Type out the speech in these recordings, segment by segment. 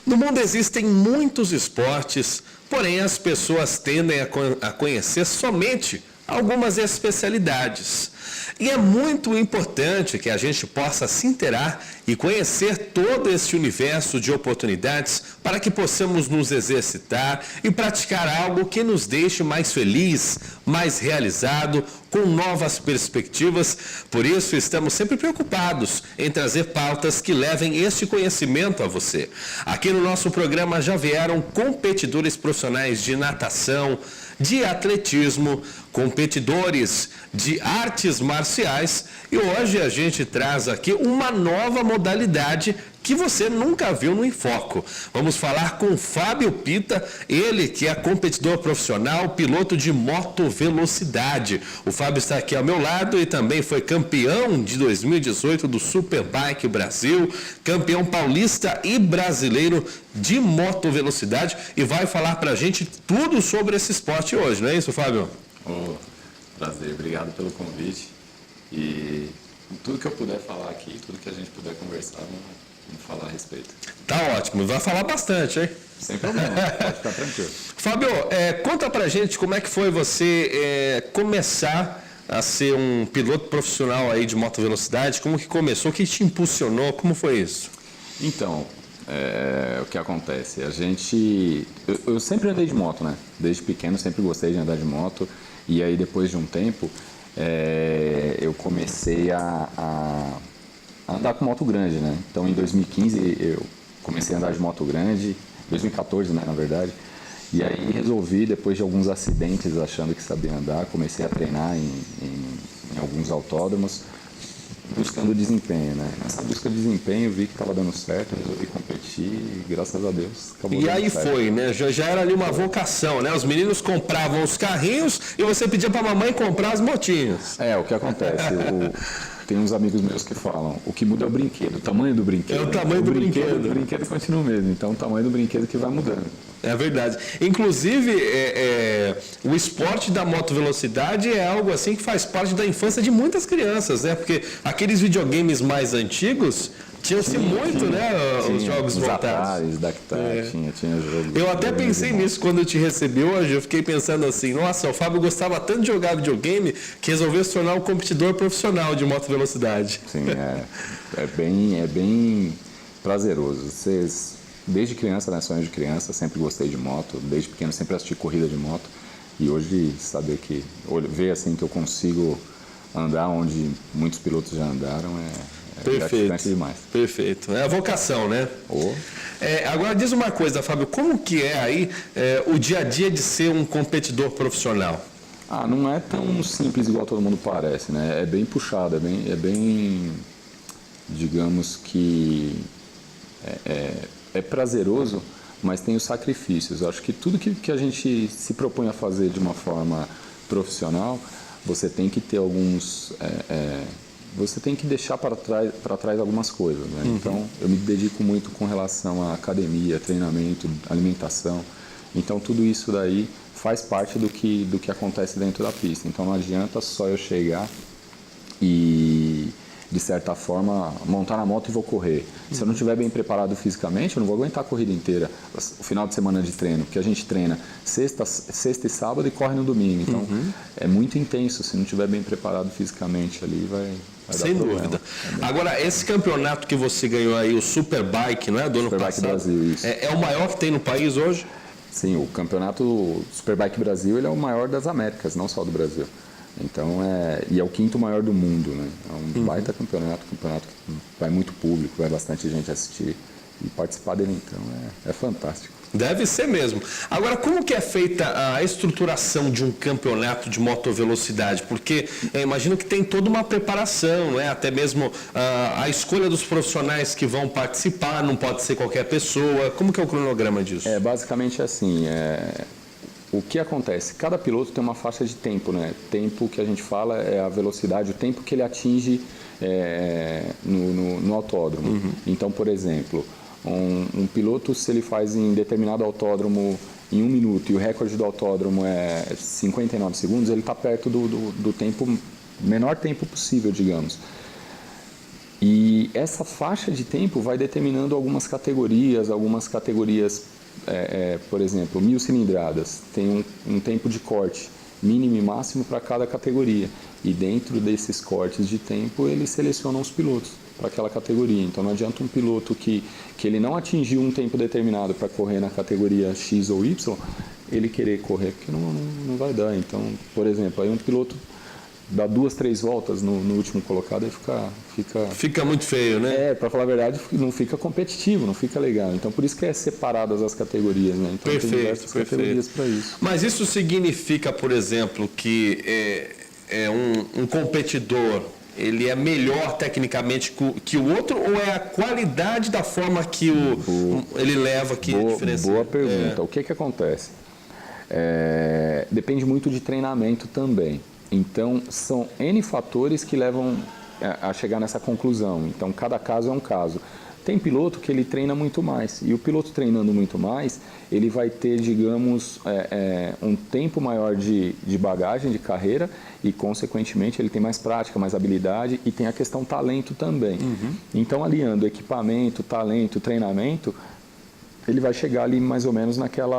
No mundo existem muitos esportes, porém as pessoas tendem a conhecer somente algumas especialidades. E é muito importante que a gente possa se inteirar e conhecer todo esse universo de oportunidades para que possamos nos exercitar e praticar algo que nos deixe mais feliz, mais realizado, com novas perspectivas. Por isso, estamos sempre preocupados em trazer pautas que levem este conhecimento a você. Aqui no nosso programa já vieram competidores profissionais de natação, de atletismo, competidores de artes marciais e hoje a gente traz aqui uma nova modalidade que você nunca viu no Enfoco. Vamos falar com Fábio Pita, ele que é competidor profissional, piloto de motovelocidade. O Fábio está aqui ao meu lado e também foi campeão de 2018 do Superbike Brasil, campeão paulista e brasileiro de motovelocidade e vai falar pra gente tudo sobre esse esporte hoje, não é isso, Fábio? Prazer, obrigado pelo convite e tudo que eu puder falar aqui, tudo que a gente puder conversar, vamos falar a respeito. Tá ótimo, vai falar bastante, hein? Sem problema, pode ficar tranquilo. Fábio, conta pra gente como é que foi você começar a ser um piloto profissional aí de motovelocidade, como que começou, o que te impulsionou, como foi isso? Então, o que acontece, eu sempre andei de moto, né? Desde pequeno sempre gostei de andar de moto e aí depois de um tempo eu comecei a andar com moto grande, né? Então em 2015 eu comecei a andar de moto grande, 2014, né, na verdade, e aí resolvi, depois de alguns acidentes achando que sabia andar, comecei a treinar em alguns autódromos, buscando desempenho, né? Nessa busca de desempenho vi que estava dando certo, resolvi competir e graças a Deus acabou dando aí certo. foi, né? Já era ali uma vocação, né? Os meninos compravam os carrinhos e você pedia para a mamãe comprar as motinhas. O que acontece? Tem uns amigos meus que falam, o que muda é o brinquedo, o tamanho do brinquedo. É o tamanho do brinquedo. O brinquedo continua o mesmo, então o tamanho do brinquedo que vai mudando. É verdade. Inclusive, o esporte da motovelocidade é algo assim que faz parte da infância de muitas crianças, né? Porque aqueles videogames mais antigos tinham-se muito, né? Os jogos voltados. Tinha jogo. Eu até pensei nisso quando eu te recebi hoje. Eu fiquei pensando assim, nossa, o Fábio gostava tanto de jogar videogame que resolveu se tornar um competidor profissional de motovelocidade. Sim, é bem prazeroso. Desde criança, né, sonho de criança, sempre gostei de moto, desde pequeno sempre assisti corrida de moto e hoje saber ver assim que eu consigo andar onde muitos pilotos já andaram é gratificante demais. Perfeito. É a vocação, né? Agora diz uma coisa, Fábio, como que é aí o dia a dia de ser um competidor profissional? Não é tão simples igual todo mundo parece, né? É bem puxado, é bem digamos que é prazeroso, mas tem os sacrifícios. Eu acho que tudo que a gente se propõe a fazer de uma forma profissional, você tem que ter você tem que deixar para trás algumas coisas, né? Então, eu me dedico muito com relação à academia, treinamento, alimentação. Então, tudo isso daí faz parte do que acontece dentro da pista. Então, não adianta só eu chegar e, de certa forma, montar na moto e vou correr. Se eu não estiver bem preparado fisicamente, eu não vou aguentar a corrida inteira, o final de semana de treino, porque a gente treina sexta e sábado e corre no domingo. Então, é muito intenso. Se não estiver bem preparado fisicamente ali, vai sem dar problema. dúvida. Agora, esse campeonato que você ganhou aí, o Superbike, não é? Do ano passado? Superbike Brasil, isso. É o maior que tem no país hoje? Sim, o campeonato Superbike Brasil ele é o maior das Américas, não só do Brasil. Então, e é o quinto maior do mundo, né? É um baita campeonato que vai muito público, vai bastante gente assistir e participar dele, então é fantástico. Deve ser mesmo. Agora, como que é feita a estruturação de um campeonato de motovelocidade? Porque imagino que tem toda uma preparação, né? Até mesmo a escolha dos profissionais que vão participar, não pode ser qualquer pessoa. Como que é o cronograma disso? Basicamente assim, o que acontece? Cada piloto tem uma faixa de tempo, né? Tempo que a gente fala é a velocidade, o tempo que ele atinge no autódromo. Então, por exemplo, um piloto, se ele faz em determinado autódromo em 1 minuto e o recorde do autódromo é 59 segundos, ele está perto do tempo, menor tempo possível, digamos. E E essa faixa de tempo vai determinando algumas categorias, por exemplo, 1000 cilindradas, tem um tempo de corte mínimo e máximo para cada categoria. E dentro desses cortes de tempo, eles selecionam os pilotos para aquela categoria. Então não adianta um piloto que ele não atingiu um tempo determinado para correr na categoria X ou Y, ele querer correr, porque não vai dar. Então, por exemplo, aí um piloto dá 2, 3 voltas no último colocado e Fica muito feio, né? para falar a verdade, não fica competitivo, não fica legal. Então, por isso que é separadas as categorias, né? Então, tem diversas categorias para isso. Mas isso significa, por exemplo, que um competidor ele é melhor tecnicamente que o outro, ou é a qualidade da forma que ele leva que diferencia? Boa pergunta. O que acontece? Depende muito de treinamento também. Então, são N fatores que levam a chegar nessa conclusão. Então, cada caso é um caso. Tem piloto que ele treina muito mais. E o piloto treinando muito mais, ele vai ter, digamos, um tempo maior de bagagem, de carreira, e, consequentemente, ele tem mais prática, mais habilidade, e tem a questão talento também. Então, aliando equipamento, talento, treinamento, ele vai chegar ali mais ou menos naquele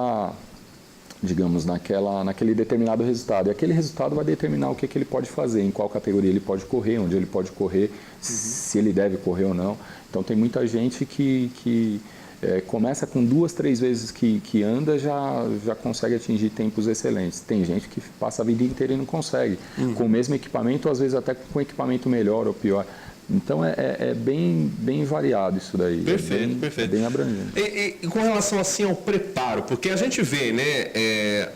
determinado resultado. E aquele resultado vai determinar o que ele pode fazer, em qual categoria ele pode correr, onde ele pode correr, se ele deve correr ou não. Então, tem muita gente que começa com 2, 3 vezes que anda, já consegue atingir tempos excelentes. Tem gente que passa a vida inteira e não consegue, com o mesmo equipamento, ou às vezes até com equipamento melhor ou pior. Então, é bem variado isso daí. Perfeito, perfeito. Bem abrangente. E com relação assim ao preparo, porque a gente vê, né,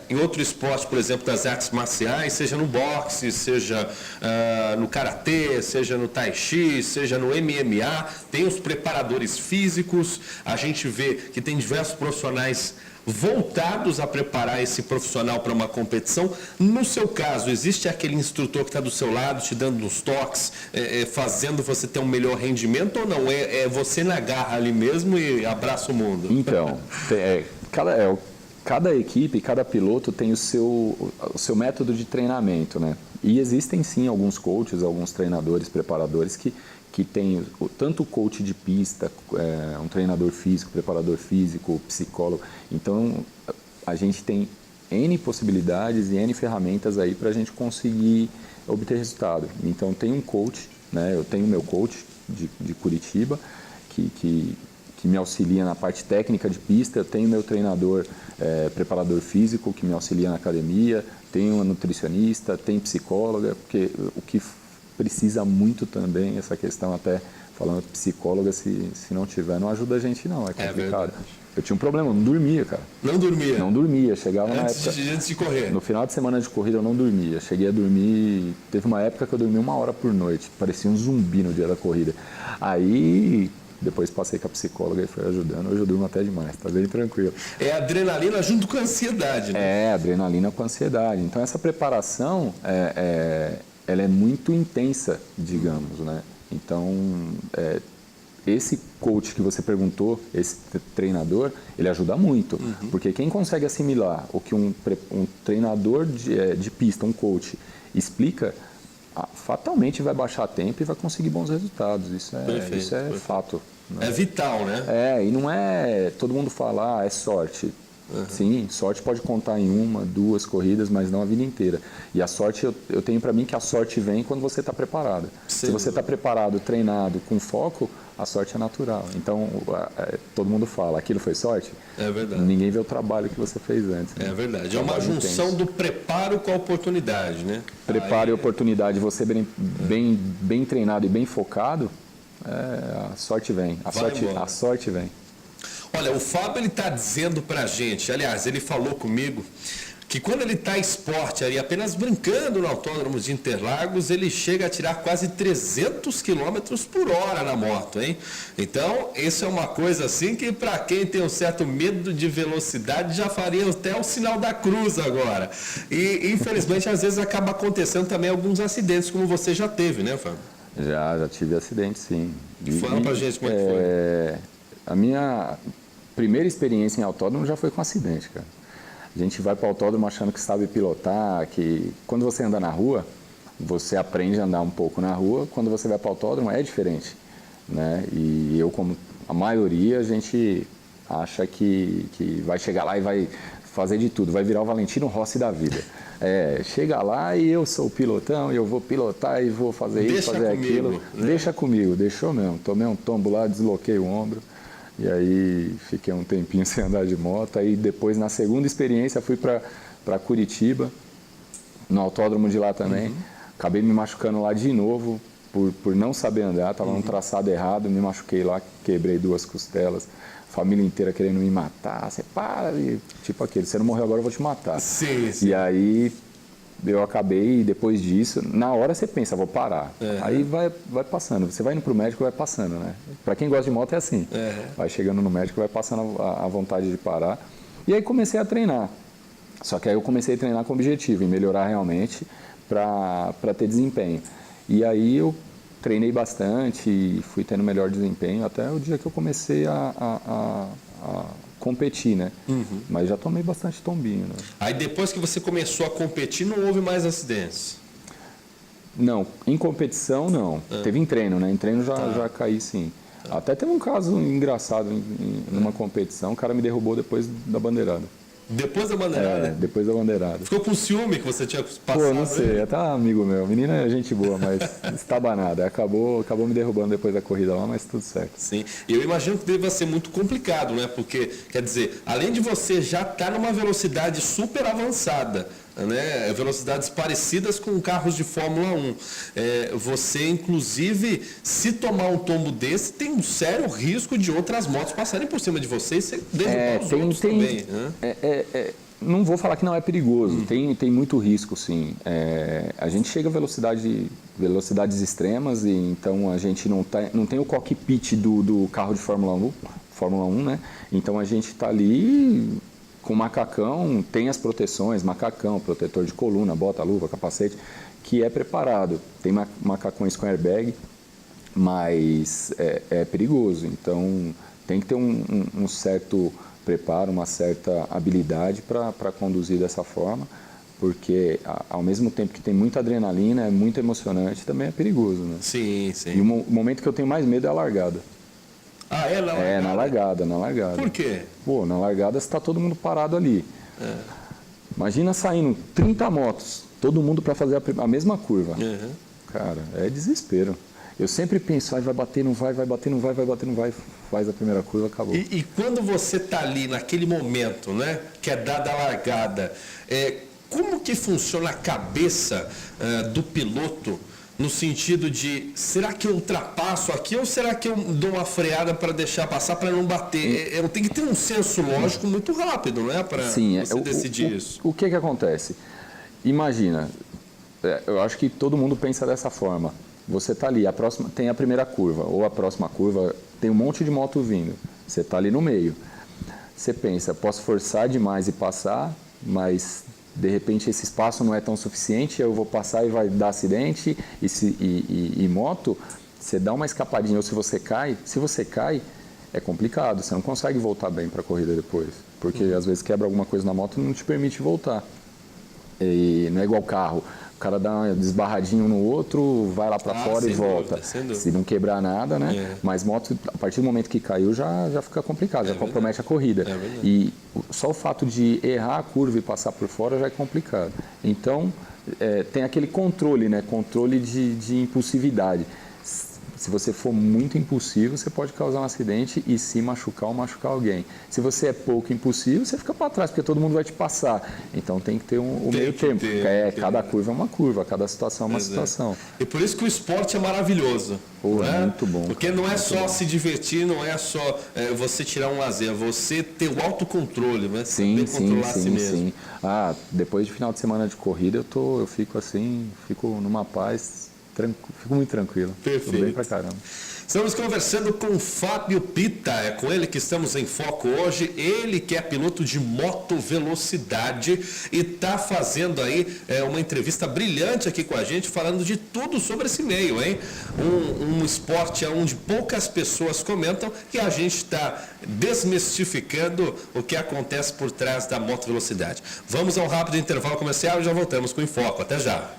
em outro esporte, por exemplo, das artes marciais, seja no boxe, seja no karatê, seja no tai chi, seja no MMA, tem os preparadores físicos, a gente vê que tem diversos profissionais voltados a preparar esse profissional para uma competição. No seu caso, existe aquele instrutor que está do seu lado, te dando uns toques, fazendo você ter um melhor rendimento, ou não? É você na garra ali mesmo e abraça o mundo? Então, cada equipe, cada piloto tem o seu método de treinamento, né? E existem sim alguns coaches, alguns treinadores, preparadores que tem tanto o coach de pista, um treinador físico, preparador físico, psicólogo. Então, a gente tem N possibilidades e N ferramentas aí para a gente conseguir obter resultado. Então, tem um coach, né? Eu tenho o meu coach de Curitiba, que me auxilia na parte técnica de pista. Eu tenho meu treinador, preparador físico, que me auxilia na academia. Tenho uma nutricionista, tem psicóloga, porque o que precisa muito também, essa questão até falando de psicóloga, se não tiver, não ajuda a gente não, é complicado. Eu tinha um problema, eu não dormia, cara. Não dormia? Não dormia, chegava antes de correr? No final de semana de corrida eu não dormia, cheguei a dormir, teve uma época que eu dormi 1 hora por noite, parecia um zumbi no dia da corrida. Aí depois passei com a psicóloga e foi ajudando, hoje eu durmo até demais, tá bem tranquilo. É adrenalina junto com a ansiedade, né? Adrenalina com a ansiedade. Então essa preparação ela é muito intensa, digamos, né? Então, esse coach que você perguntou, esse treinador, ele ajuda muito, porque quem consegue assimilar o que um treinador de pista, um coach, explica, fatalmente vai baixar tempo e vai conseguir bons resultados. Isso é fato. Né? É vital, né? E não é todo mundo falar, é sorte. Sim, sorte pode contar em 1, 2 corridas, mas não a vida inteira. E a sorte, eu tenho para mim que a sorte vem quando você está preparado. Se você está preparado, treinado, com foco, a sorte é natural. Então, todo mundo fala, aquilo foi sorte? É verdade. Ninguém vê o trabalho que você fez antes. Né? É verdade. É uma junção do preparo com a oportunidade, né? Preparo e oportunidade, você bem treinado e bem focado, a sorte vem. A sorte vem. Olha, o Fábio ele está dizendo para a gente, aliás, ele falou comigo, que quando ele está esporte ali, apenas brincando no autódromo de Interlagos, ele chega a tirar quase 300 km por hora na moto, hein? Então, isso é uma coisa assim que para quem tem um certo medo de velocidade já faria até o sinal da cruz agora. E infelizmente às vezes acaba acontecendo também alguns acidentes, como você já teve, né, Fábio? Já tive acidente, sim. Fala pra gente como é que foi. A minha primeira experiência em autódromo já foi com acidente, cara. A gente vai para o autódromo achando que sabe pilotar, que quando você anda na rua, você aprende a andar um pouco na rua, quando você vai para o autódromo é diferente. né? E eu, como a maioria, a gente acha que vai chegar lá e vai fazer de tudo, vai virar o Valentino Rossi da vida. Chega lá e eu sou o pilotão, e eu vou pilotar e vou fazer isso, fazer aquilo. Né? Deixa comigo, deixou mesmo. Tomei um tombo lá, desloquei o ombro. E aí fiquei um tempinho sem andar de moto. Aí depois, na segunda experiência, fui para Curitiba, no autódromo de lá também. Acabei me machucando lá de novo, por não saber andar. Estava num traçado errado, me machuquei lá, quebrei 2 costelas. Família inteira querendo me matar. Você para, tipo aquele, você não morreu agora, eu vou te matar. Sim, sim. E aí eu acabei, depois disso, na hora você pensa, vou parar. Aí vai passando, você vai indo pro médico, vai passando, né? Para quem gosta de moto é assim, vai chegando no médico, vai passando a vontade de parar. E aí comecei a treinar, só que aí eu comecei a treinar com objetivo, em melhorar realmente para ter desempenho. E aí eu treinei bastante e fui tendo melhor desempenho até o dia que eu comecei a competir, né? Mas já tomei bastante tombinho, né? Aí depois que você começou a competir, não houve mais acidentes? Não, em competição não. Teve em treino, né? Em treino já caí sim. Até teve um caso engraçado numa competição, o cara me derrubou depois da bandeirada. Depois da bandeirada? Depois da bandeirada. Ficou com ciúme que você tinha passado? Pô, não sei, até amigo meu. Menina é gente boa, mas estabanada. Acabou me derrubando depois da corrida lá, mas tudo certo. Sim, e eu imagino que deva ser muito complicado, né? Porque, quer dizer, além de você já estar numa velocidade super avançada, né? Velocidades parecidas com carros de Fórmula 1, você, inclusive, se tomar um tombo desse, tem um sério risco de outras motos passarem por cima de você e você derrubar os outros também. Né? Não vou falar que não é perigoso, tem muito risco, sim. A gente chega a velocidades extremas, e então a gente não tem o cockpit do carro de Fórmula 1, né? Então a gente está ali com macacão, tem as proteções, macacão, protetor de coluna, bota, luva, capacete, que é preparado. Tem macacões com airbag, mas é perigoso. Então tem que ter um certo preparo, uma certa habilidade para conduzir dessa forma, porque ao mesmo tempo que tem muita adrenalina, é muito emocionante, também é perigoso, né? Sim, sim. E o momento que eu tenho mais medo é a largada. Ah, é? Na largada? Na largada. Por quê? Pô, na largada está todo mundo parado ali. Imagina saindo 30 motos, todo mundo para fazer a mesma curva. Cara, é desespero. Eu sempre penso, vai bater, não vai, vai bater, não vai, vai bater, não vai. Faz a primeira curva, acabou. E quando você está ali naquele momento, né, que é dada a largada, como que funciona a cabeça do piloto no sentido de, será que eu ultrapasso aqui ou será que eu dou uma freada para deixar passar, para não bater? Eu tenho que ter um senso lógico muito rápido, né, para você decidir isso. O que acontece? Imagina, eu acho que todo mundo pensa dessa forma. Você está ali, tem a primeira curva, ou a próxima curva, tem um monte de moto vindo. Você está ali no meio. Você pensa, posso forçar demais e passar, mas de repente esse espaço não é tão suficiente, eu vou passar e vai dar acidente. E moto, você dá uma escapadinha, ou se você cai, é complicado, você não consegue voltar bem para a corrida depois. Porque às vezes quebra alguma coisa na moto e não te permite voltar. E não é igual carro. O cara dá uma desbarradinho no outro, vai lá para fora e volta. Se não quebrar nada, né? Mas moto, a partir do momento que caiu, já fica complicado, já compromete a corrida. E só o fato de errar a curva e passar por fora já é complicado. Então, tem aquele controle, né? Controle de impulsividade. Se você for muito impulsivo, você pode causar um acidente e se machucar ou machucar alguém. Se você é pouco impulsivo, você fica para trás, porque todo mundo vai te passar. Então tem que ter o meio tempo. Cada curva é uma curva, cada situação é uma situação. E por isso que o esporte é maravilhoso. Pô, né? Muito bom. Porque não é só se divertir, não é só você tirar um lazer, você ter o autocontrole, né? Sim, controlar a si mesmo. Sim. Depois de final de semana de corrida, eu fico assim, fico numa paz. Fico muito tranquilo. Perfeito. Tudo bem pra caramba. Estamos conversando com o Fábio Pita, é com ele que estamos em foco hoje. Ele que é piloto de moto velocidade e está fazendo aí uma entrevista brilhante aqui com a gente, falando de tudo sobre esse meio, hein? Um esporte onde poucas pessoas comentam e a gente está desmistificando o que acontece por trás da moto velocidade. Vamos a um rápido intervalo comercial e já voltamos com o Em Foco. Até já!